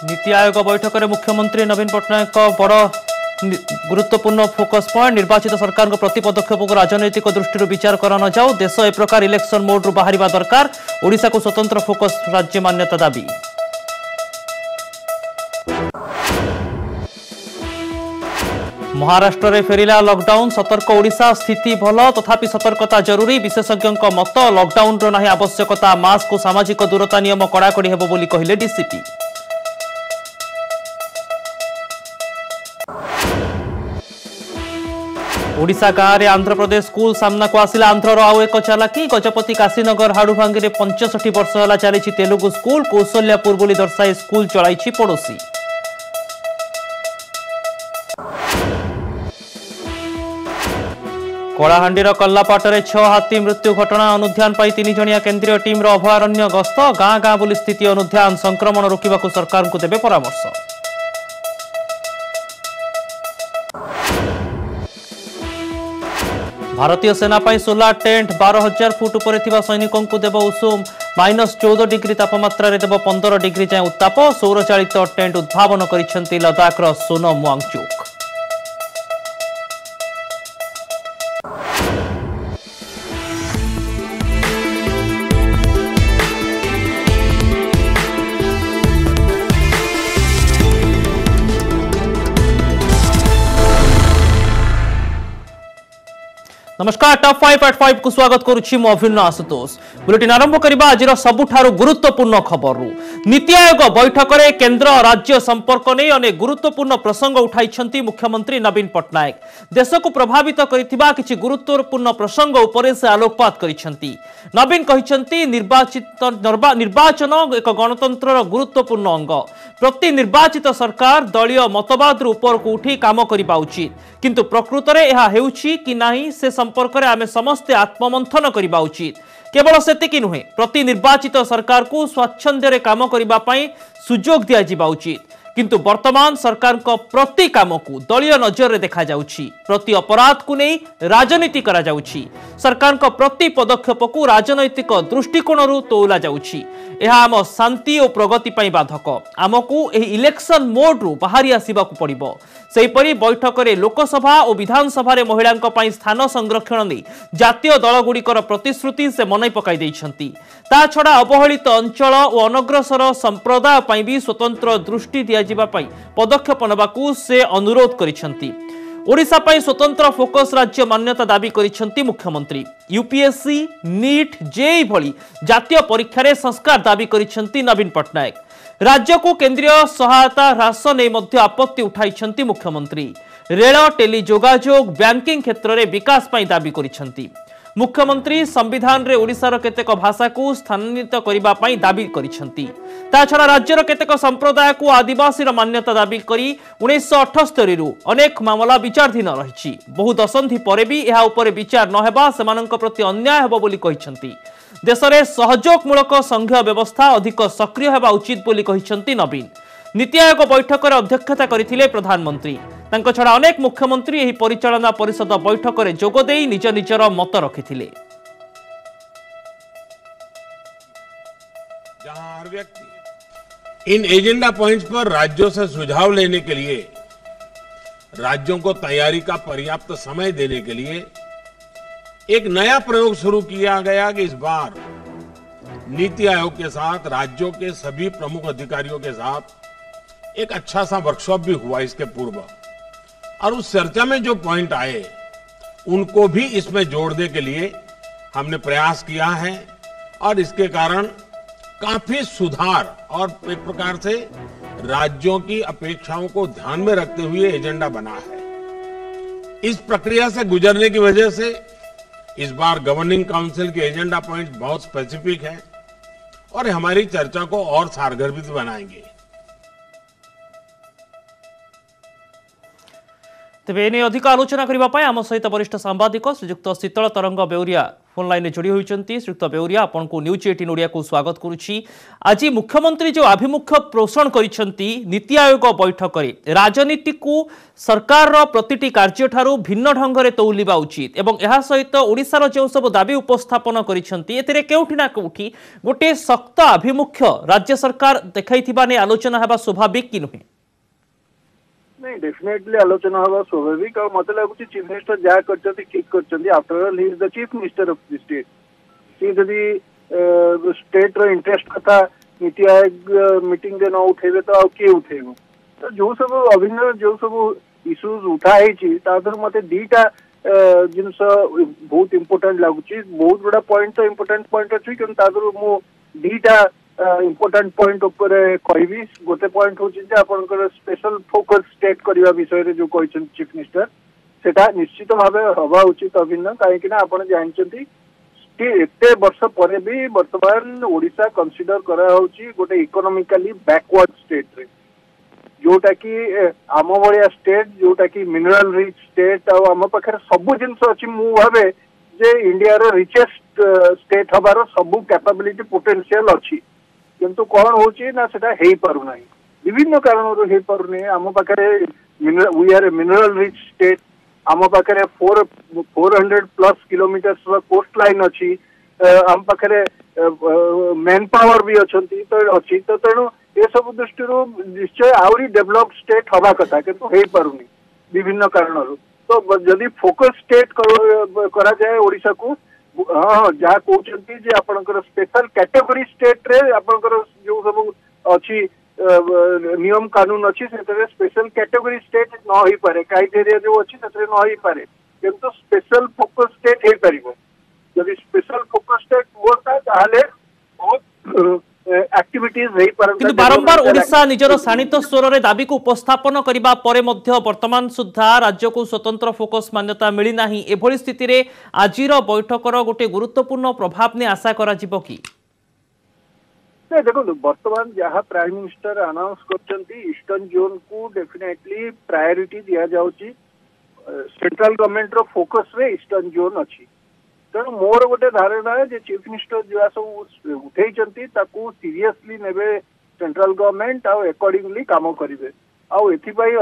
नीति आयोग बैठक में मुख्यमंत्री नवीन पट्टनायक बड़ गुरुत्वपूर्ण फोकस पॉइंट निर्वाचित सरकार प्रति पदक्षेप को राजनैतिक दृष्टि विचार कर न जाऊ देश ए प्रकार इलेक्शन मोड रु बाहर दरकार ओडिशा को स्वतंत्र फोकस राज्य मान्यता दाबी। महाराष्ट्र में फेरिला लॉकडाउन सतर्क ओडिशा स्थिति भल तथापि सतर्कता जरूरी विशेषज्ञों मत लॉकडाउन नहीं आवश्यकता मास्क और सामाजिक दूरता नियम कड़ाकड़ी हेबो बोली कहिले डीसीपी। ओडिशा गाँव में आंध्र प्रदेश स्कूल सामना को आसिला आंध्र आउ एक चालाकी गजपति काशीनगर हाड़ुभांगी में 65 वर्ष है चली तेलुगु स्कूल कौशल्यापुर बोली दर्शाई स्कूल चलाई पड़ोशी। कलाहांडीर कल्लापाटरे 6 हाथी मृत्यु घटना अनुध्यान पाई 3 जणिया केंद्रीय टीम अभयारण्य गस्त गाँ गाँ बोली स्थिति अनुध्यान संक्रमण रोकने को सरकार को देवे परामर्श। भारतीय सेना पाई सोलार टेंट 12,000 फुट उपर थिबा सैनिकों को देव उषुम -14 डिग्री तापमात्रा रे देव 15 डिग्री जाए उत्ताप सौर चालित टेंट उद्भावन करिसेंती लद्दाखर सोनम वांगचुक। नमस्कार टॉप 5 एट 5 को स्वागत करुछि मो अभिन्न आशुतोष। बुलेटिन आरंभ करबा आजिर सबुठारु गुरुत्वपूर्ण खबर नीति आयोग बैठक में केंद्र राज्य संपर्क नहीं अनेक गुरुत्वपूर्ण प्रसंग उठाई मुख्यमंत्री नवीन पट्टनायक देश को प्रभावित करिथिबा किछि गुरुत्वपूर्ण प्रसंग उपरे से आलोकपात करिसेंती। नवीन कहिसेंती निर्वाचन एक गणतंत्र गुरुत्वपूर्ण अंग प्रति निर्वाचित सरकार दलीय मतवाद ऊपर को उठी काम करबा उचित किंतु प्रकृत में यह हेउछि कि नहीं से संपर्क में आमे समस्ते आत्ममंथन करबा उचित। केवल सेतिकी नुहे प्रति निर्वाचित सरकार को स्वच्छंदे काम करबा पई सुजोग दिया जिबा उचित किंतु वर्तमान सरकार को प्रति काम को दलीय नजर देखा जाउछि प्रति अपराध को नहीं राजनीति करा जाउछि सरकार को प्रति पदक्षेप को राजनैतिक दृष्टिकोण रु तोला जाउछि यह आम शांति और प्रगति पई बाधक आमको एही इलेक्शन मोड रु बाहरी आसीबा को पड़िबो। सेहीपरि बैठक में लोकसभा और विधानसभा रे महिलांक पई स्थान संरक्षण नहीं जातीय दलगुड़िकर प्रतिश्रुति से मन पकाई देइछंती ता छड़ा अवहेलित अंचल और अनग्रसर संप्रदाय पई भी स्वतंत्र दृष्टि दिया जिबा पई पदक्षेप नबाकू से अनुरोध करिसेंती। ओडिशा पई स्वतंत्र फोकस राज्य मान्यता दाबी करिसेंती मुख्यमंत्री। यूपीएससी नीट जेई भली जातीय परीक्षा रे संस्कार दाबी करिसेंती नवीन पट्टनायक। राज्य को केंद्रीय सहायता ह्रास नहीं मध्य आपत्ति उठाई मुख्यमंत्री। रेल टेली जोगाजोग बैंकिंग क्षेत्र में विकास पई दाबी करिसेंती मुख्यमंत्री। संविधान रे ओडिशार केतेक भाषा को स्थानांतरित करबा पई दाबी करिसेंती ता छड़ा राज्यर केतेक संप्रदाय को आदिवासी मान्यता दाबी करी 1978 रु अनेक मामला विचाराधीन रही बहु दशंधि परे भी यह उपरे विचार न हेबा सेमानंक प्रति अन्याय हेबो बोली कहिसेंती। देश में सहयोगमूलक संघीय व्यवस्था अधिक सक्रिय हेबा उचित बोली कहिसेंती नवीन। नीति आयोग बैठक में अध्यक्षता करथिले प्रधानमंत्री तांको छड़ा अनेक मुख्यमंत्री एही परिचालना परिषद बैठक में जोग देई निज निजर मत रखिथिले। जहां हर व्यक्ति इन एजेंडा पॉइंट्स पर राज्यों से सुझाव लेने के लिए राज्यों को तैयारी का पर्याप्त समय देने के लिए एक नया प्रयोग शुरू किया गया कि इस बार नीति आयोग के साथ राज्यों के सभी प्रमुख अधिकारियों के साथ एक अच्छा सा वर्कशॉप भी हुआ इसके पूर्व और उस चर्चा में जो पॉइंट आए उनको भी इसमें जोड़ने के लिए हमने प्रयास किया है और इसके कारण काफी सुधार और एक प्रकार से राज्यों की अपेक्षाओं को ध्यान में रखते हुए एजेंडा बना है। इस प्रक्रिया से गुजरने की वजह से इस बार गवर्निंग काउंसिल के एजेंडा पॉइंट बहुत स्पेसिफिक है और हमारी चर्चा को और सारगर भी बनाएंगे। तेबे एने अधिक आलोचना करने आम सहित वरिष्ठ सांबादिक श्रीजुक्त शीतल तरंग बेउरिया फोन लाइन में जोड़ी होती। श्रीयुक्त बेउरिया आपन को न्यूज 18 ओडिया को स्वागत करुच्ची। आज मुख्यमंत्री जो आभिमुख्य पोषण करिसेंती नीति आयोग बैठक में राजनीति को सरकार प्रतिटी कार्य ठारू भिन्न ढंग से तौलिबा उचित एवं यह सहित ओडिशार जो सब दाबी उपस्थापन करिसेंती एथिरे केउठी ना केउठी गोटे शक्त आभिमुख्य राज्य सरकार देखाइथिबा ने आलोचना हेबा स्वाभाविक कि नुहे? नहीं, डेफिनेटली आलोचना हवा स्वाभाविक और मत लगुच चीफ मिनिस्टर जहाँ कर ठीक कर after all he is the chief minister of the state. सी जदि स्टेट रो इंटरेस्ट कथा नीति आयोग मीटिंग दे न उठेबे तो किए उठेबो तो जो सब अभिन्न जो सब इश्यूज उठाई मत दीटा जिनस बहुत इम्पोर्टेंट लगुच बहुत गुड़ा पॉइंट तो इम्पोर्टेंट पॉइंट अच्छी कि मु दीटा इम्पोर्टेंट पॉइंट ऊपर कहबी। गोटे पॉइंट हूँ आपंकर स्पेशल फोकस स्टेट करने विषय जो कहते चीफ मिनिस्टर सेटा निश्चित भाव हवा उचित अभिन्न कहीं आप जानते एत वर्ष पर भी वर्तमान ओडिशा कंसीडर करा गोटे इकोनॉमिकली बैकवर्ड स्टेट रे जोटा कि आम भाया स्टेट जोटा कि मिनरल रिच स्टेट आम पाखे सबू जिनस अच्छी मु भावे जे इंडिया रो रिचेस्ट स्टेट हबार सबू कैपेबिलिटी पोटेंशियल अच्छी किंतु कौन होची ना सेटा हेई पारु नाही विभिन्न कारणों हेई पारु नहीं। आम पाखे we are a mineral rich state आम पाखे 400+ किलोमीटर्स कोस्ट लाइन अच्छी आम पाखे मैन पावर भी अच्छी तो अच्छी तो तेणु ये सब दृष्टि निश्चय आहरी डेभलप स्टेट हवा कथा किंतु हेई पारुनी विभिन्न कारणों। तो जदि फोकस स्टेट करा जाए ओडिशा को हाँ जहाँ कहते आपंकर स्पेशल कैटेगरी स्टेट रे आपंकर जो सब अच्छी नियम कानून अच्छी से स्पेशल कैटेगरी स्टेट न हो पारे क्राइटेरिया जो अच्छी से न हो पारे किंतु स्पेशल फोकस स्टेट हो पार जब स्पेशल फोकस स्टेट होता ताहले बहुत एक्टिविटीज किंतु बारंबार ओडिशा निजर शाणित स्वर रे दाबी को उपस्थापन करिबा परे मध्य वर्तमान सुद्धा राज्य को स्वतंत्र फोकस मान्यता मिली नाही। एभली स्थिति रे आजिर बैठकर गोटे गुरुत्वपूर्ण प्रभाव ने आशा करा जिवो कि देखो वर्तमान जहाँ प्राइम मिनिस्टर अनाउंस करछंती ईस्टर्न जोन को डेफिनेटली प्रायोरिटी दिया जाउची सेंट्रल गवर्नमेंट रो फोकस रे ईस्टर्न जोन अच्छी तेणु मोर गोटे धारणा है चीफ मिनिस्टर जो सब उठे सीरियसली नेबे सेंट्रल गवर्नमेंट अकॉर्डिंगली काम करेंगे आउ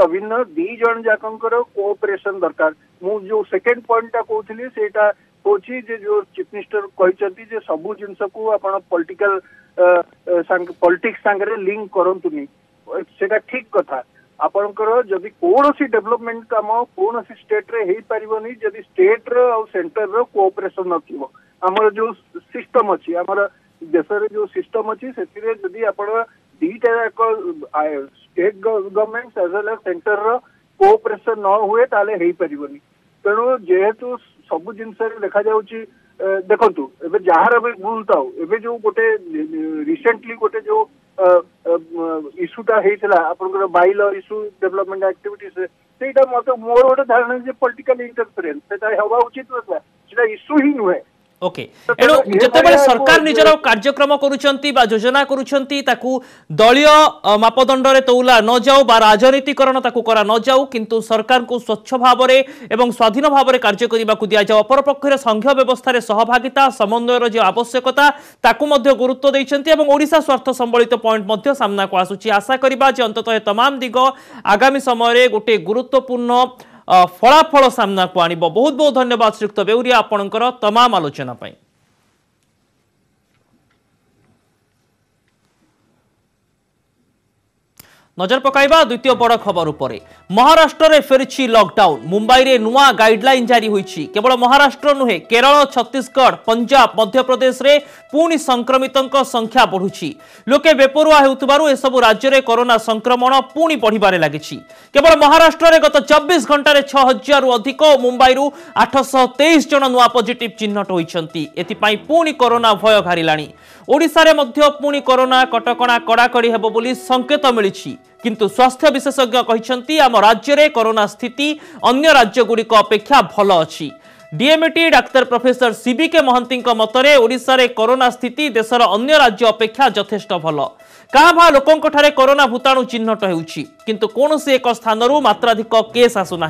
अभिन्न दी जन जाकर कोऑपरेशन दरकार। मु जो सेकेंड पॉइंट कहती सेटा हूँ जो चीफ मिनिस्टर कहते सबू जिनस को आप पॉलिटिकल पॉलिटिक्स सांगे लिंक करतुनी सेटा ठीक कथा आपंकर जदि कौन सी डेवलपमेंट काम कौन सी स्टेट रे हो पारनी जदि स्टेट रो सेंटर रो कोऑपरेशन नथिबो हमर जो सिस्टम अच्छी आमर देश रे जो सिस्टम अच्छी से जदि आपण दीटा state government as well as center रो कोऑपरेशन न हुए ताले हो पारनी तेणु जेहेतु सबु जिनस देखा जाउची देखंतु एबे जहार भी भूल थाउ एबे जो गोटे रिसेंटली गोटे जो इश्यूटा होता आपंकर बाइल इश्यू डेवलपमेंट एक्टिविटीज से मत मोर गोटे धारणा पॉलिटिकल इंटरफेरेंस से हवा उचित इश्यू ही नुहे। ओके एणु जितेबाला सरकार निजर कार्यक्रम करुछंती बा योजना करुछंती ताकू दलीय मापदंड रे तौला न जाऊ बा राजनीतिकरण ताकू करा न जाऊ किंतु सरकार को स्वच्छ भाव रे एवं स्वाधीन भाव रे कार्य करिबा को दिया जाऊ अपर पक्ष रे संघ व्यवस्था रे सहभागिता समन्वय रो जो आवश्यकता ताकू मध्य गुरुत्व दैछंती एवं ओडिशा स्वार्थ संबलित पॉइंट मध्य सामना को आसुची। आशा करिबा जे अंततः तमाम दिग आगामी समय रे गोटे गुरुत्वपूर्ण फलाफल सामना को आनिब। बहुत बहुत धन्यवाद श्रीयुक्त बेउरिया आपणकर तमाम आलोचना पाई। नजर पकाइबा द्वितीय बड़ खबर उपरे महाराष्ट्र रे फेरिछि लॉकडाउन मुंबई रे नुआ गाइडलाइन जारी होईछि। केवल महाराष्ट्र नुहे केरल छत्तीसगढ़ पंजाब मध्य प्रदेश रे पुणी संक्रमितंक संख्या बढ़ुछि। लोके बेपरुआ हेउतबारु ए सब राज्य रे कोरोना संक्रमण पुणी बढ़िबारे लागिछि। केवल महाराष्ट्र रे गत 24 घंटा रे 6000 रु अधिक मुंबई रु 823 जन नुआ पॉजिटिव चिन्हट होइछंती। एति पई पुणी कोरोना भय घारिलाणी। ओडिसा रे मध्य पुणी कोरोना कटकणा कड़ाकड़ी हेबो बोली संकेत मिलिछि किंतु स्वास्थ्य विशेषज्ञ कहिसंती आम राज्य रे कोरोना स्थिति अन्य राज्य गुड़िक अपेक्षा भल अछि। डीएमटी डाक्तर प्रोफेसर सीबीके महंती मतरे ओडिशा रे कोरोना स्थिति देशर अन्य राज्य अपेक्षा यथेष्ट भल काँ भा लोकों ठारे कोरोना भूताणु चिन्हट होउछि किंतु कोनोसी एक स्थानरू मात्राधिक केस आसुना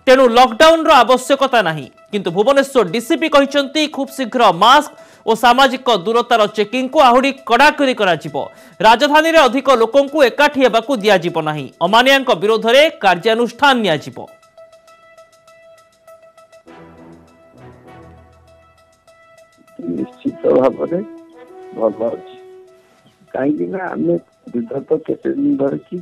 तेणु लॉकडाउन रो आवश्यकता नहीं किंतु भुवनेश्वर डीसीपी कहिसंती खूब शीघ्र मास्क और सामाजिक दूरतार चेकिंग को आहुरी कड़ाकड़ी कराजिबो राजधानी रे अधिक लोकों को एकाठी हेबाकू दियाजिबो नाही अमानियाଙ୍କ विरोध रे कार्यानुष्ठान नियाजिबो। निश्चित भाव में भल अच्छी कहीं आम विगत केते दिन धर की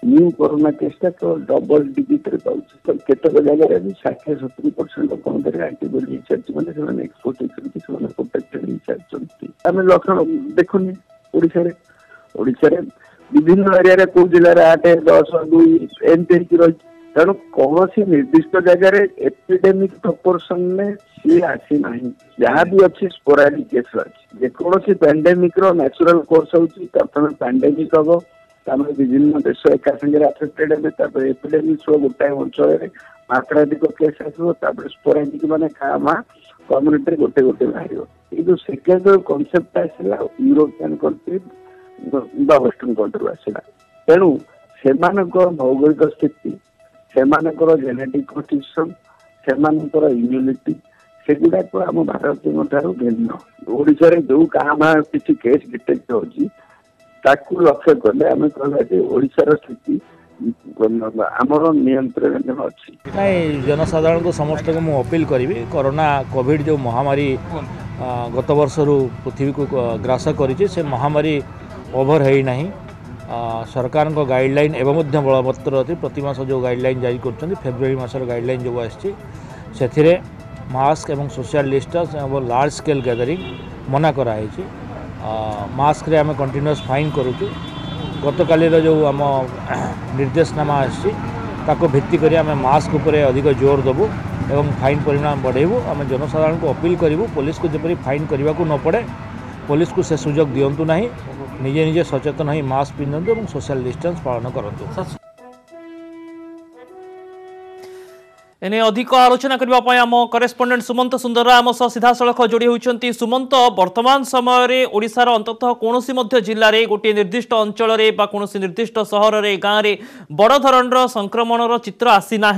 न्यू कोरोना केसटा तो डबल डिजिट रे पाउछ तो केतक जगह भी 60-70% लोक एंटीबॉडी रिसर्च माने एक्सपोर्ट से प्रोटेक्टेड रिसर्च आम लक्षण देखुनी ओडिशा रे विभिन्न एरिया रे को जिला रे 8 10 2 एमपी की रही तेणु कौन सी निर्दिष्ट जगह एपिडेमिक प्रपोर्शन में सी आसी ना जहाँ भी अच्छी स्पोराडिक केस अच्छी जेकोसी पैंडेमिक रो नेचुरल कोर्स होची प्रथम पैंडेमिक हम तमें विभिन्न देश एका संगे अफेक्टेड हे एपिडेमिक गोटाए अंचल मात्राधिक केस आसो स्पोराडिक माने खामा कम्युनिटी गोटे गोटे बाहर ये सेकेंड कनसेप्ट आसला यूरोपियन कंट्री बा वेस्टर्न कंट्री आसला तेणु से भौगोलिक स्थिति सेमानकर जेनेटिक कंडीशन सेमानकर इम्यूनिटी सेगुड़ाक आम भारतीय ठारू भिन्न ओडिशा रे जो कहाँ किसी केस डिटेक्ट होची ताकू लक्ष्य कले आम कहला ओडिशार स्थिति आमर नियंत्रण अच्छी नहीं जनसाधारण को समस्त को मुझे अपील करी कोरोना कोविड जो महामारी गत वर्ष पृथ्वी को ग्रास करी से महामारी ओभर है नहीं सरकार को गाइडलाइन एवं बलवत्तर अच्छी प्रति मास जो गाइडलाइन जारी कर फेब्रुआरी मासर गाइडलाइन जो आसी मास्क एवं सोशल डिस्टेंस एवं लार्ज स्केल गैदरिंग मना कराई मास्क रे आम कंटिन्यूअस फाइन करुचु गत कालीर जो आम निर्देशनामा आसी भित्ति करी आम मास्क उपर अधिक जोर देवु एवं फाइन परिमाण बढ़ेबू आम जनसाधारण को अपील करूँ पुलिस को जपरी फाइन करने को न पड़े पुलिस को से सुजोग दिंतु ना निजे निजे सचेतन हो मास्क पिंधु और सोशल डिस्टेंस पालन करूँ। एने अधिक आलोचना करने आम करेस्पोंडेंट सुमंत सुंदर आम सह सीधा सड़क जोड़ी होती सुमंत वर्तमान समय ओडिशार अंततः कौन जिले में गोटे निर्दिष्ट अंचल कौन निर्दिष्ट सहर में गाँव में बड़ धरणर संक्रमण चित्र आसीना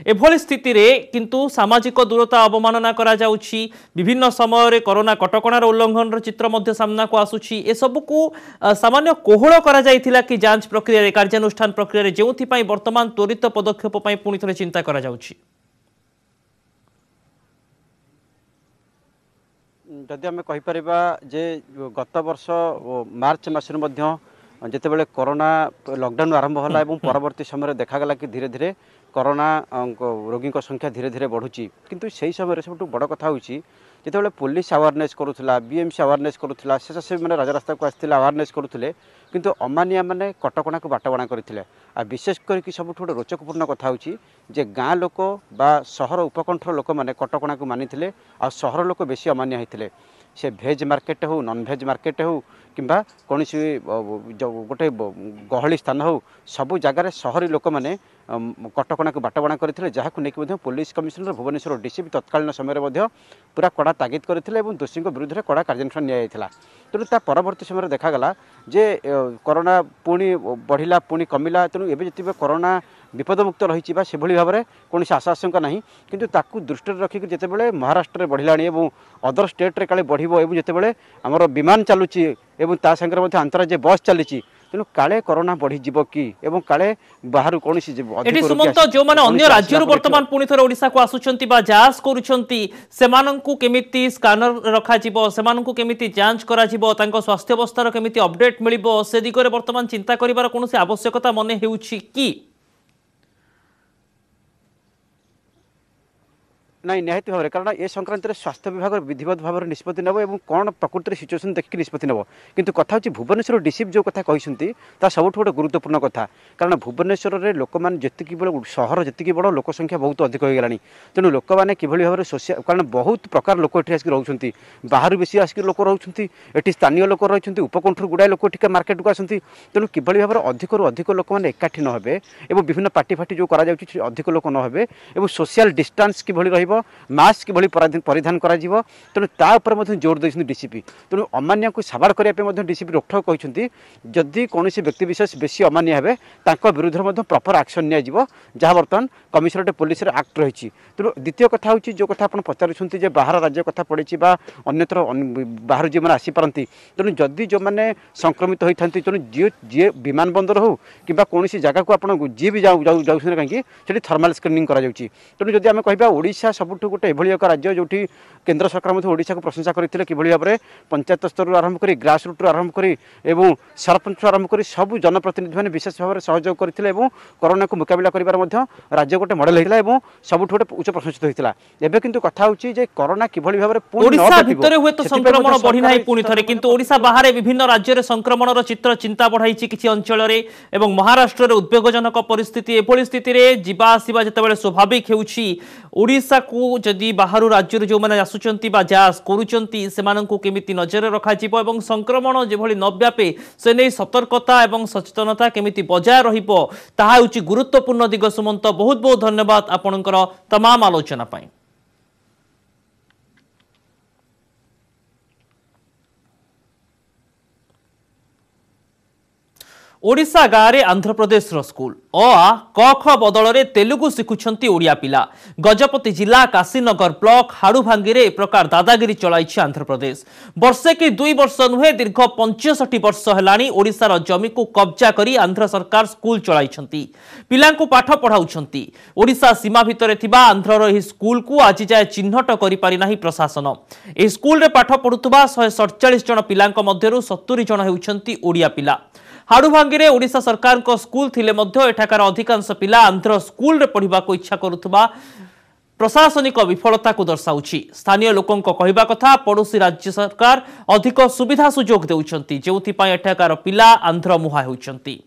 एभली स्थिति रे किंतु सामाजिक दूरता अवमानना करा जाउछि विभिन्न समय कोरोना कटकणार उल्लंघन चित्र सामना को आसुछि ए सब को सामान्य कोहल करा जाइथिला कि जांच प्रक्रिया कार्यानुष्ठान प्रक्रिया जेउथि पई वर्तमान त्वरित पदक्षेप पई पुनि थरे चिंता करा जाउछि। जदि आम कहीपर जे गत वर्ष मार्च मसर जिते बड़े कोरोना लॉकडाउन आरंभ होला एवं परवर्ती समय देखागला कि धीरे धीरे कोरोना रोगी संख्या धीरे धीरे बढ़ुची किंतु सही समय सब बड़ कथा होची जिते पुलिस अवेयरनेस करूला बीएमसी अवेयरनेस करूला से मैंने राजरास्ता को आसते अवेयरनेस करूले किंतु अमानिया मैंने कटकणा को बाटबणा करते आ विशेष करके सब गोटे रोचकपूर्ण कथा होची जे गाँ लोक बा सहर उपकंठर लोक मैंने कटकणा को मानी आ सहर लोक बेसी अमानिया होते से भेज मार्केट हो नॉन भेज मार्केट हो किंबा कौन गोटे गहली स्थान हो सबू जगार सहरी लोक मैंने कटकणा को बाटबणा करते जहाँ नहीं पुलिस कमिशनर भुवनेश्वर डीसीपी तत्कालीन समय पूरा कड़ा तागिद करते दोषी विरुद्ध में कड़ा कार्यानुष्ठान निया तेणु ता परवर्ती समय देखागला जे कोरोना पुणी बढ़िला पुणी कमिला तेणु एवं जिते कोरोना विपदमुक्त रही से भाव में कौन आशा आशंका ना कि दृष्टि रखिक जिते महाराष्ट्र बढ़ला और अदर स्टेट्रे काले बढ़ो और जिते आमर विमान चलुची सागर अंतराज्य बस चली तेणु काले कोरोना बढ़ी जीव कि काले बाहर कौन सुमंत जो मैंने अन्य राज्य बर्तमान पुणी थर ओडिशा को आसुचंती बा जांच करूछंती सेमानंकु केमिति स्कैनर रखा जीवो सेमानंकु केमिति जांच करा जीवो तांको स्वास्थ्य अवस्थार केमिति अपडेट मिलिबो से दिगरे वर्तमान चिंता करिवार कोनोसी आवश्यकता मने हेउछि कि नहीं निहाती भाव में कारण ए संक्रांत स्वास्थ्य विभाग विधिवत भाव में निष्पत्ति नब और कौन प्रकृति सिचुएसन देखिए निष्पत्ति नब किंतु कथा हूँ भुवनेश्वर डीसीपी जो कथा कहते सब गोटे गुरुत्वपूर्ण कथा कारण भुवनेश्वर में लोक मैंने जी बड़ सहर जी बड़ लोक संख्या बहुत अधिक हो गलानी तेणु लोक मैंने कि भाव में सोशल कारण बहुत प्रकार लोक ये आसिक रोच बाहर बेसी आसिक लोक रोच स्थानीय लोक रही उपकंठर गुड़ाए लोक टिका मार्केट को आसती तेणु कि भाव में अधिक अधिक लोक मैंने एकाठी न हे और विभिन्न पार्टी फाटी जो अधिक लोक न हे और सोशल डिस्टेंस कि रही मास्क किभଳି परिधान करा जीवो तेणु ता ऊपर मध्ये जोर दैछन डीसीपी तेणु अमान्य को साबाड़ करिया पे मध्ये डीसीपी रोकठोक कहछन्ती जदि कोनोसी व्यक्ति विशेष बेसी अमान्य हेबे तांको विरुद्ध मध्ये प्रॉपर एक्शन निया जीवो जहा वर्तमान कमिशनरेट पुलिस रे एक्ट रहिछि तेणु द्वितीय कथा होछि जो कथा आपण पचारुछन्ती जे बाहर राज्य कथा पड़िछि बा अन्यत्र बाहर जे माने आसी परंती तेणु जदि जो माने संक्रमित होइथांती तेणु जे विमान बंदर हो किबा कोनोसी जगह को आपण जे भी जाउछन काकी सेठी थर्मल स्क्रीनिंग करा जाउछि तेणु जदि आमे कहबा ओडिशा सबुठु गोटे एभली एक राज्य जोठी केंद्र सरकार मध्ये ओडिशा को प्रशंसा करथिले किभली भाबरे पंचायत स्तर रु आरंभ करी ग्रास रूट रु आरंभ करी एवं सरपंच रु आरंभ करी सब जनप्रतिनिधि माने विशेष भाबरे सहयोग करथिले एवं कोरोना को मुकाबला करिवार मध्ये राज्य गोटे मॉडल हेला एवं सबुठु गोटे उच्च प्रशंसित होइतिला एबे किंतु कथा होछि जे कोरोना किभली भाबरे पूर्ण ओडिशा भितरे हुए तो संक्रमण बढ़ी नाही पुनी थरे किंतु ओडिशा बाहर विभिन्न राज्य रे संक्रमणर चित्र चिंता बढ़ाइछि किछि अंचल रे एवं महाराष्ट्र रे उद्वेगजनक परिस्थिति एभली स्थिति रे जीवा आसीबा जतबेले स्वाभाविक हेउछि ओडिशा को जदि बाहर राज्य रे जो माने आसुचंती बा जास करूचंती सेमानंकु केमिति नजर रखा जिवो एवं संक्रमण जेभली न व्यापे से नै सतर्कता एवं सचेतनता केमिति बजाय रहिबो ताहा हेउछि गुरुत्वपूर्ण दिग सुमंत बहुत बहुत धन्यवाद आपनकर तमाम आलोचना पाई। ओडिशा गाँव आंध्र प्रदेश स्कूल अ क ख बदल में तेलुगु शिखुंट ओडिया पिला गजपति जिला काशीनगर ब्लॉक हाड़ुभांगी ए प्रकार दादागिरी चलाई आंध्र प्रदेश वर्षे कि 2 वर्ष नुहे दीर्घ 65 वर्ष है ओडिशार जमी को कब्जा करी आंध्र सरकार स्कूल चलाई पिला पाठ पढ़ाउछंती ओडिशा सीमा भितर थिबा आंध्रर एही स्कूल को आज जाए चिन्हट करि पारि नाही प्रशासन एही स्कूल रे पाठ पढुतबा 147 जन पिलांक मध्यरु 70 जन हेउछंती ओडिया पिला हाड़ुभांगी रे ओडिशा सरकार को स्कूल थिले मध्य एठाकार अधिकांश पिला आंध्र स्कूल रे पढ़िबा को इच्छा करुथुबा प्रशासनिक विफलता को दर्शाउछि स्थानीय लोकों को कहवा कथा पड़ोसी राज्य सरकार अधिक सुविधा सुजोग देउछंती जेउथि पय एठाकार पिला आंध्र मुहा हेउछंती।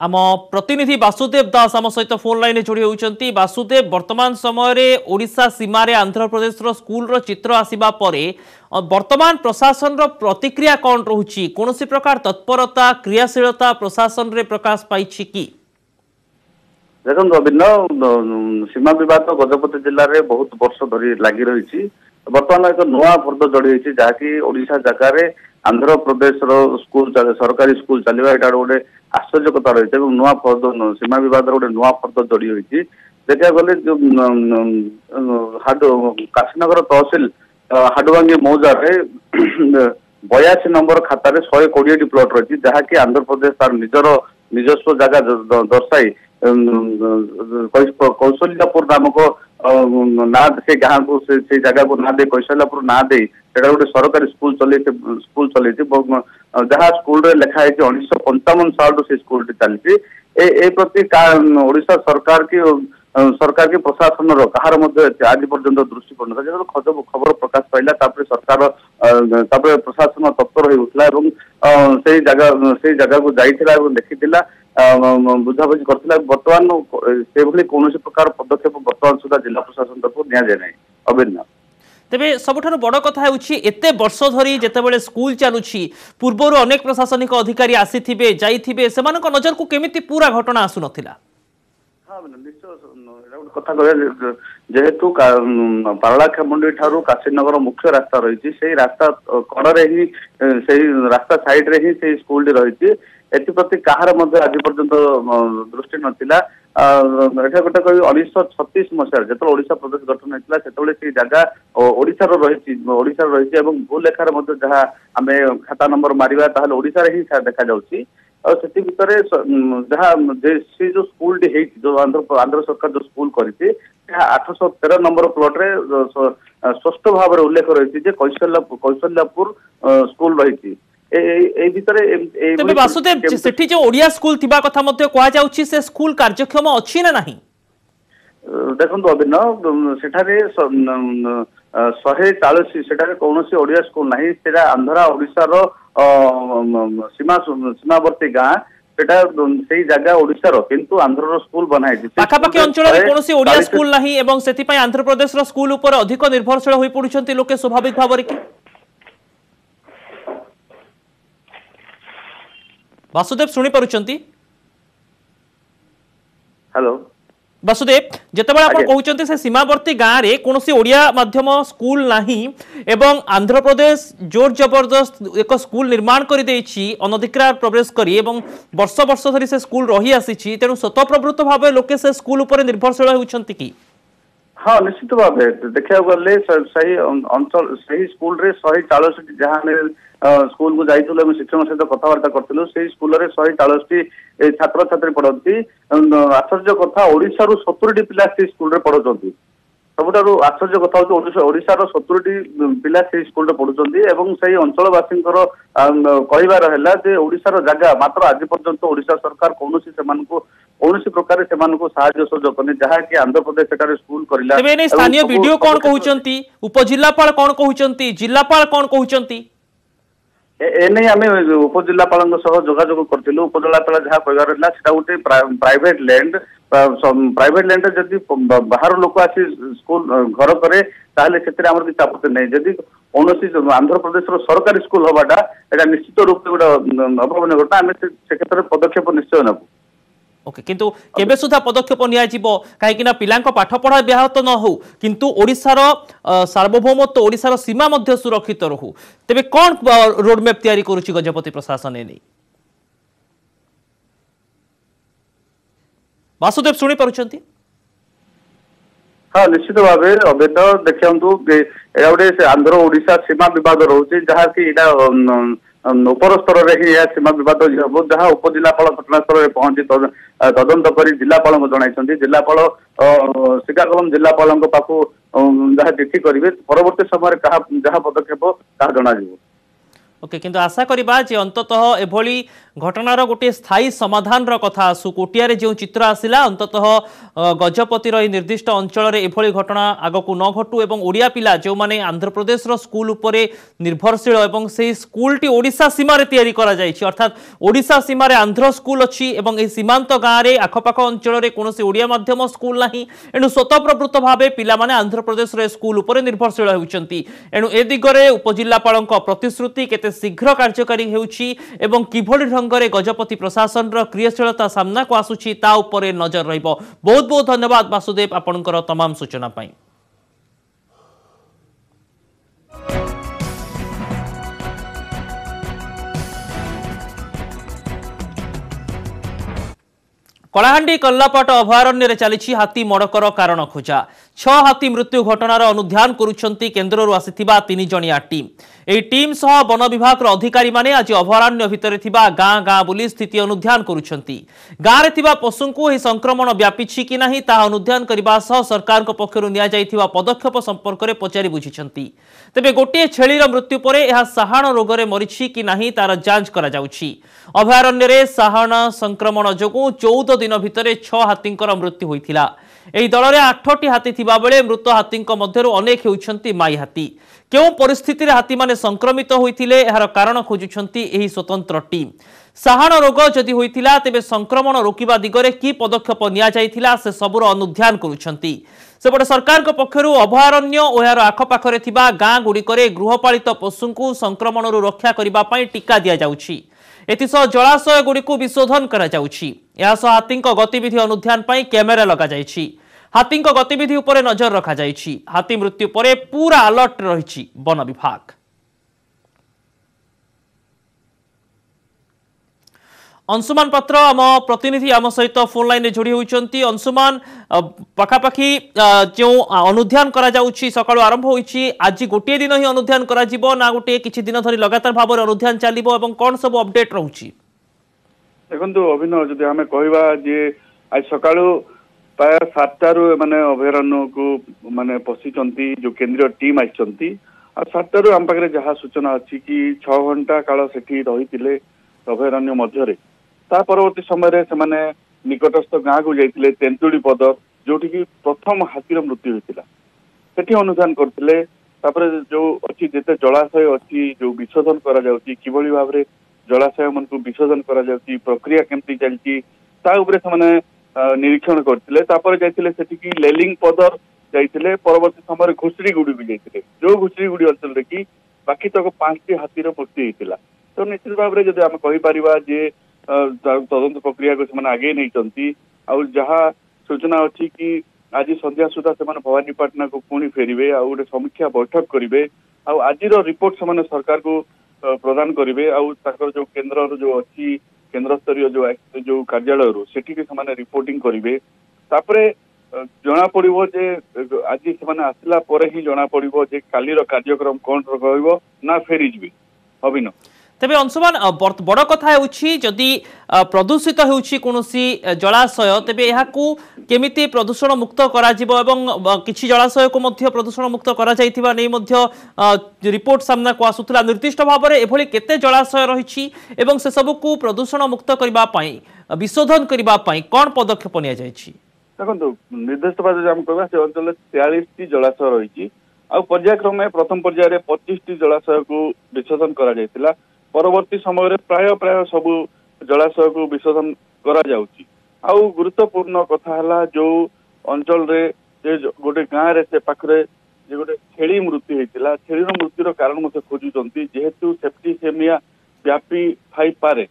आम प्रतिनिधि वासुदेव दास आम सहित फोन लाइन जोड़ी होती। वासुदेव वर्तमान समय ओडिशा सीमा रे आंध्र प्रदेश स्कूल चित्र आसिबा परे वर्तमान प्रशासन प्रतिक्रिया कौन रहुछि कौन सी प्रकार तत्परता क्रियाशीलता प्रशासन रे प्रकाश पाई कि देखो अभिन्न सीमा विवाद गजपति जिले में बहुत वर्ष धरी लगी रही बर्तमान एक नुआ फर्द जोड़ी जहाँकि ओडिशा जगह आंध्र प्रदेश स्कूल सरकारी स्कूल चलवा यहाँ गोटे आश्चर्यकता रही है नुआ फर्द सीमा विवाद गोटे नुआ फर्द जोड़ी होती देखा गले जो काशीनगर तहसिल हाड़ुभांगी मौजार 82 नंबर खातार 120 प्लट रही जहाँकि आंध्र प्रदेश तार निजस्व जगह दर्शाई कौशल्यापुर नामक ना से गाँ को से जगह को ना दे कौशल्यापुर ना दे गोटे सरकारी स्कूल चलती जहाँ स्कूल रे लिखाई 1955 साल से स्कूल चलती ए प्रति ओडिशा सरकार की प्रशासन कहार आज पर्यंत दृष्टि पड़ता जब खबर प्रकाश पाइला सरकार प्रशासन तत्पर हो उठला से जगह को जाइथिला देखी बुझाबुझी करथिला वर्तमान से भली कौन प्रकार पदक्षेप वर्तमान सुधा जिला प्रशासन तरफ निया जाय नै अभिन्न तेबे सबुठारु बड़ कथा हेउछि एते वर्ष धरी जेतेबेले स्कूल चालुछि पूर्वरु अनेक प्रशासनिक अधिकारी आसीथिबे जाइथिबे सेमानक नजर को केमिति पूरा घटना आसु नथिला। हां निश्चय कथा कहे जेहेतु पारलाखेमुंडी ठारू काशीनगर मुख्य रास्ता रही से रास्ता कड़े ही से रास्ता साइड रे ही से स्कूल रही एप्रति कहार आज पर्यंत दृष्टि नाला गोटे कह 1936 मसीह जो ओडिशा प्रदेश गठन होता से जगह ओडिशार रही भूल लेखार जहाँ आम खाता नंबर मारिबा ओडिशा ही देखा जाउछि से भितर जहाँ से जो स्कूल जो आंध्र सरकार जो स्कूल करी 813 नंबर प्लट रे स्पष्ट भाव उल्लेख रही कौशल्यापुर स्कूल रही वासुदेव सेठी जो ओडिया स्कूल थिबा कथा मध्य कहा जाउछि से स्कूल कार्यक्षम अछि ना नहीं देखो अभिन्न सेठारे 140 सेठारे कौनसी ओडिया स्कूल नहीं सेटा आंध्रा ओडिशार सीमावर्ती गाँ सेटा सेही जगह ओडिशार किंतु आंध्रर स्कूल बनाई पाखापाखि अंचल में कौनसी ओडिया स्कूल नहीं एवं सेति पय आंध्र प्रदेश रो स्कूल ऊपर अधिक निर्भरशील होई पडुछंती लोके स्वाभाविक भाବରେ कि वासुदेव शुणी पारुचंती हेलो वासुदेव जितेबाला आप कहते से सीमावर्ती गाँव में कौन ओडिया माध्यम स्कूल नहीं एवं आंध्र प्रदेश जोर जबरदस्त एक स्कूल निर्माण कर अनधिकार प्रवेश करी वर्ष वर्ष धरी से स्कूल रही आसी तेणु स्वतःप्रवृत्त भाव लोके से स्कूल उपर निर्भरशील होती कि हाँ निश्चित भाव देखा गले सही अंचल सही स्कूल रे 140 जहाँ स्कूल को जाइए शिक्षक सहित कथबार्ता करूँ से स्कूल रे 140 छात्र छात्री पढ़ती आश्चर्य कथा ओडिशा रु 70 पिला से स्कूल रे पढ़ुଛନ୍ତି सबुठारु आश्चर्य कथा होची ओडिशा रो 70 पिला से स्कूल रे पढ़ुଛନ୍ତି एवं सही अंचलवासींकर कहिबार हैला जे ओडिशा रो जगह मात्र आज पर्यंत ओडिशा सरकार कोनोसी सेमानकु कौन प्रकार से साहाय्य सहयोग करनी जहाँ कि आंध्र प्रदेश सेठारे स्कूल करिला तेबे स्थानीय वीडियो कोन कहउचंती उपजिल्लापाल कोन कहउचंती जिल्लापाल कोन कहउचंती एने आम उपजिल्लापाल जोगाजोग करूँ उपजिल्लापाल जहाँ कहबार है गोटे प्राइवेट लैंड जदि बाहर लोक आसी स्कूल घर करे ताहले सेतिर हमर किछ आपत्ति नहीं जदि कौन आंध्र प्रदेश सरकारी स्कूल हवाटा एटा निश्चित रूप से गोटे अभावन घटना आम से क्षेत्र में पदक्षेप निश्चय नबू ओके किंतु केबे सुधा पदक्षेप निया जिवो काहेकि ना पिलांको पाठ पढ़ा व्याहत न हो किंतु ओडिसा रो सार्वभौमत्व ओडिसा रो सीमा मध्य सुरक्षित रहू तेबे कोन रोड मैप तयारी करूची गजपति प्रशासन ने वासुदेव सुनी परुचंती हाँ निश्चित भाव अवैध देखु गोटे आंध्र ओडिशा सीमा विवाद रोचे जहाँ कि उपर स्तर में सीमा विवाद हम जहाँ उपजिलापाल घटनास्थल में पहुंची तदंत कर जिलापाल को जन जिलापाल श्रीकाकुलम जिलापाल पाखु जहाँ चिठी करेंगे परवर्ती समय जहाँ पदक्षेप ताहा जन ओके किंतु आशा करिबा जे अंततः एभली घटनार गोटे स्थायी समाधान कथा आसु कोटियारे जो चित्र आसिला अंततः गजपतिर निर्दिष्ट अंचल एभली घटना आगकू न घटू एवं ओडिया पिला जो माने आंध्र प्रदेश स्कूल उपरे निर्भरशील एवं से स्कूलटी ओडिशा सीमार तैयारी करा जायछि अर्थात ओडिशा सीमार आंध्र स्कूल अच्छी एवं ए सीमांत गाँव में आखपाख अंचल कौन ओडिया माध्यम स्कूल नहीं एणु स्वतःप्रवृत्त भाव पिला माने आंध्र प्रदेश स्कूल उपरे निर्भरशील होउछंती एणु ए दिगरे उपजिल्लापाल प्रतिश्रुति केते शीघ्र कार्यकारी हेउछि एवं किभଳି ढंगरे गजपति प्रशासन क्रियाशीलता सामना को आसुछि ता उपरे नजर रहिबो। बहुत बहुत धन्यवाद वासुदेव आपनकर तमाम सूचना पाई। कलाहांडी कल्लापाट अभयारण्य चली हाथी मड़कर कारण खोजा 6 हाथी मृत्यु घटनार अनुध्यान करुछंती केन्द्ररू आसिथिबा 3 जणिया टीम एही टीम सह वन विभाग अधिकारी माने आज अभयारण्य भितर थिबा गाँ गाँ बुली स्थिति अनुध्यान करुछंती गाँव रे थिबा पशुंकु एही संक्रमण व्यापिछि कि नाही ताहा अनुध्यान करिबा सह सरकार को पक्षरु निया जाइथिबा पदक्षेप संपर्क रे पचारि बुझिछंती तेबे गोटे छेलीर मृत्यु परे एहा साहाण रोगरे मरिछि कि नाही तार जांच करा जाउछि अभयारण्य रे साहाण संक्रमण जोगु 14 दिन भितर 6 हाथींकर मृत्यु होइथिला एही दल रे 8टी हाथी थिबा बेले मृत हाथींक मध्यरु अनेक हेउछंती माई हाथी केउ परिस्थिति रे हाथी माने संक्रमित होइथिले एहार कारण खोजुछंती एही स्वतंत्र टीम साहाण रोग जदि होइथिला तेबे संक्रमण रोकिबा दिगरे की पदक्षेप निया जाइथिला से सबुर अनुध्यान करुछंती सेपटे सरकार को पक्षरु अभयारण्य और एहार आखपाखरे थिबा गाँ गुड़िकरे गृहपालित पशुंकु संक्रमणरू रक्षा करिबा पई टीका दिया जाउछि एतिसह जलाशय गुड़िक विशोधन करा जाउछि यासह हाथींक गतिविधि अनुध्यान पई कैमेरा लगा जाइछि हाथींक गतिविधि उपरे नजर रखा जाइछि हाथी मृत्यु परे पूरा अलर्ट रहिछि वन विभाग। अंशुमान पात्र आम प्रतिनिधि आम सहित फोन लाइन में जोड़ी होती अंशुमान पखापाखि जो अनुध्यान करा जाउछि सकाळु आरंभ होइछि आज गोटे दिन ही अनुध्यान करा जिवो ना गोटे किछि दिन धरि लगातार भाव अनुध्यान चलिबो एवं कोन सब अपडेट रहउछि देखंतु अभिनव जदि हमें कहबा जे आज सकाळु प्राय 7टारू माने अभयारण्य को माने पसिचंती जो केंद्रीय टीम आइचंती आ 7टारू हम पाखरे जहा सूचना अछि कि 6 घंटा काल सेठी रहितिले अभयारण्य मध्यरे ता परवर्ती समय से माने निकटस्थ गाँ को जाइतिले तेंतुड़ी पद जोठी की प्रथम हाथीर मृत्यु होइतिला सेठी अनुध्यान करथिले तापर जो अछि जेते जलाशय अछि जो विशोधन करा जाउछि किबळी भाबरे जलाशय मन को विशोधन करा जाउछि प्रक्रिया केमती चलछि ता उपरे से माने निरीक्षण करथिले तापर जाइतिले सेठी की लेलिंग पदर जाइतिले परवर्ती समय घुसरी गुडी भी जाइतिले जो घुसरी गुडी अंचल रे की बाकी तक 5टी हाथीर मृत्यु होइतिला तो निश्चित भाव में जब आम कहीपर जे तदंत प्रक्रिया को आगे नहीं जहाँ सूचना अच्छी कि आज संध्या सुधा से भवानीपाटना को पुणी फेरवे आ गोटे समीक्षा बैठक करेंगे आज रिपोर्ट से सरकार को प्रदान करेंगे जो केन्द्र जो अच्छी केन्द्र स्तरीय जो कार्यालय सेठी रिपोर्टिंग करेंगे तापरे जना पड़ो जे आज से आसला ही जना पड़ो जे कालीर कार्यक्रम कौन रही ना फेरीजी अभिनव तेबे अंशुमान बड़ कथा जदि प्रदूषित होउछि कोनोसी जलाशय तेबे एहाकू केमिति प्रदूषण मुक्त करा जिवो एवं किछि जलाशय को मध्य प्रदूषण मुक्त करा जाइथिबा नै मध्य रिपोर्ट सामना को आसुतला निर्दिष्ट भाव में एभली केते जलाशय रहिछि एवं से सब को प्रदूषण मुक्त करबा पई विशोधन करबा पई कोन पदक्षेप निया जाइछि देखो निर्दिष्ट भाव में कहबा से अंचल 43 टी जलाशय रहिछि आ पर्यायक्रमे प्रथम पर्याय 25 टी जलाशय को विशोधन करा जायतिला परवर्ती समय प्राय प्राय सबू जलाशय को विशोधन करा जाउची आउ गुरुत्वपूर्ण कथा हला जो अंचल रे जे गोटे गाँव रे से पाखरे जे गोटे छेली मृत्यु होइतिला छेली मृत्युर कारण मते खोजुचंती जेहेतु सेफ्टी सेमिया व्यापी थाई पारे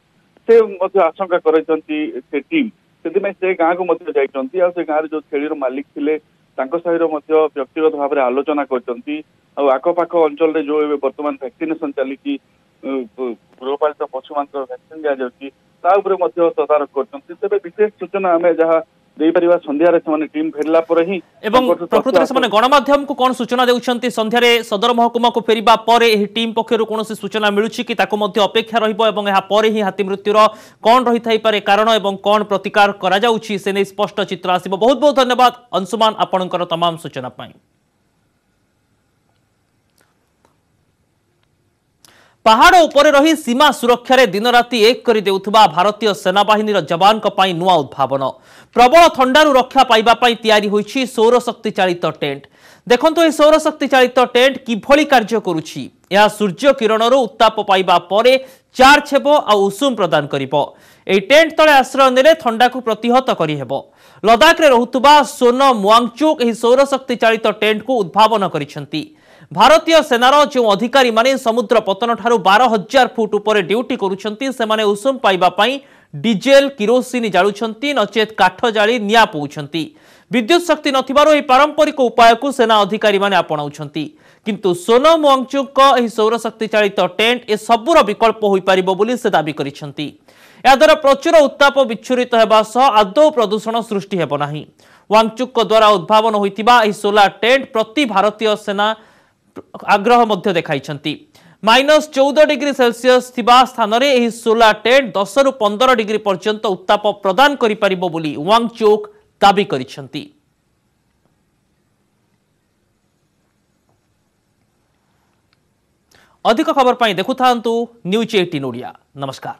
से मते आशंका करैचंती से टीम सेति से गाँ को मते जाइचंती आ से गाँ रे जो छेलीर मालिक थिले तांको सहित मते व्यक्तिगत भाव में आलोचना करचंती आ आखपाख अंचल रे जो वर्तमान वैक्सीनेशन चली गृहपालित पशु मान वैक्सीन दि जाऊँगी तदारख कर विशेष सूचना आम जहाँ संध्यारे टीम फेरला ही प्रकृत में गणमाध्यम को कौन सूचना देउछंती संध्यारे सदर महकुमा को फेरिबा परे एही टीम पक्षरु कोनोसी सूचना मिलुछि कि ताको मध्य अपेक्षा रहिबो एवं एहा परे ही हाथी मृत्युर कौन रही थाई पारे कारण एवं कौन प्रतिकार करा जाउछि से नै स्पष्ट चित्र आसिबो। बहुत बहुत धन्यवाद अंशुमान आपनकर तमाम सूचना पाई। पहाड़ उपरे रही सीमा सुरक्षा रे दिन राति एक कर देउथबा भारतीय सेनाबाहिनी जवान को पाई नुआ उद्भावन प्रबल थंडारू रक्षा पाइबा पाई तैयारी होईछि सौर शक्ति चालित टेंट। देखंतु ए सौर शक्ति चालित टेंट किभली कार्य करूछि यह सूर्य किरणर उत्ताप पाइबा परे चार्ज हेबो आ उषुम प्रदान करिबो। एई टेंट तळे आश्रय नेले थंडा को प्रतिहत करि हेबो। लद्दाख रे रहुतबा सोनम मुआंगचुक एही सौर शक्ति चालित टेंट को उद्भावन करिसेंती। भारतीय सेनार जो अधिकारी माने समुद्र पतन ठारू 12,000 फुट ऊपर ड्यूटी करुछंती सेमाने उषुम पाइबा पाई डीजेल किरोसिन जालुछंती नचेत काठ जाली निया पउछंती। विद्युत शक्ति नथिबारो एही पारंपरिक उपाय को सेना अधिकारी माने अपनाउछंती किंतु सोनम वांगचुक एही सौर शक्ति चालित टेंट ए सबुर विकल्प होई पारिबो बोली से दाबी करिसंती। या द्वारा प्रचुर उत्ताप विच्छुरित हेबा सह आदौ प्रदूषण सृष्टि हेबो नाही। वांगचुक द्वारा उद्भावन होइतिबा एही सोलार टेंट प्रति भारतीय सेना आग्रह मध्य देखाइछंती। -14 डिग्री सेल्सियस थिबा स्थान रे एही सोलार टेंट 10 रु 15 डिग्री पर्यंत उत्ताप प्रदान करि परिबो बोली वांगचुक दाबी करिछंती। अधिक खबर पाई देखुथांतु न्यूज 18 ओडिया। नमस्कार।